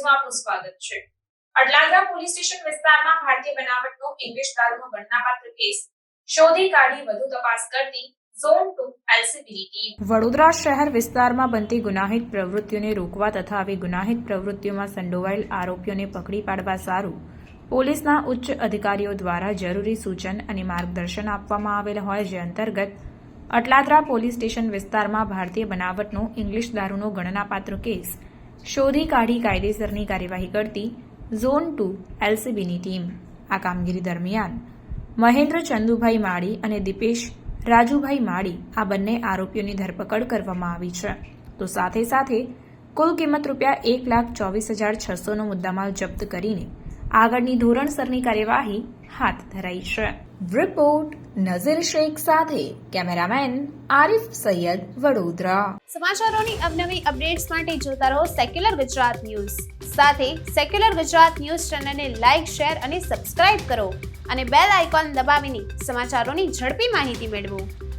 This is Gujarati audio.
ન્યૂઝમાં આપનું સ્વાગત છે। અડલાદરા પોલીસ સ્ટેશન વિસ્તારમાં ભારતીય બનાવટનો ઇંગ્લિશ દારૂનો ગણનાપાત્ર કેસ શોધી કાઢી વધુ તપાસ કરતી ઝોન 2 એલસીબીની ટીમ। વડોદરા શહેર વિસ્તારમાં બનતી ગુનાહિત પ્રવૃત્તિઓને રોકવા તથા આવી ગુનાહિત પ્રવૃત્તિઓમાં સંડોવાયેલ આરોપીઓને પકડી પાડવા સારું પોલીસના ઉચ્ચ અધિકારીઓ દ્વારા જરૂરી સૂચન અને માર્ગદર્શન આપવામાં આવેલ હોય, જે અંતર્ગત અટલાદરા પોલીસ સ્ટેશન વિસ્તારમાં ભારતીય બનાવટનો ઇંગ્લિશ દારૂનો ગણનાપાત્ર કેસ શોધી કાઢી કાયદેસરની કાર્યવાહી કરતી ઝોન 2 એલસીબીની ટીમ આ કામગીરી દરમિયાન મહેન્દ્ર ચંદુભાઈ માળી અને દીપેશ રાજુભાઈ માળી આ બંને આરોપીઓની ધરપકડ કરવામાં આવી છે, તો સાથે સાથે કુલ કિંમત ₹1,24,600નો મુદ્દામાલ જપ્ત કરીને આગળની ધોરણસરની કાર્યવાહી હાથ ધરાઈ છે। રિપોર્ટ નઝીર શેખ સાથે કેમેરામેન આરિફ સૈયદ, વડોદરા। સમાચારોની અવનવી અપડેટ્સ માટે જોતા રહો સેક્યુલર ગુજરાત ન્યૂઝ। સાથે સેક્યુલર ગુજરાત ન્યૂઝ ચેનલને લાઇક, શેર અને સબસ્ક્રાઇબ કરો અને બેલ આઇકોન દબાવીને સમાચારોની ઝડપી માહિતી મેળવો।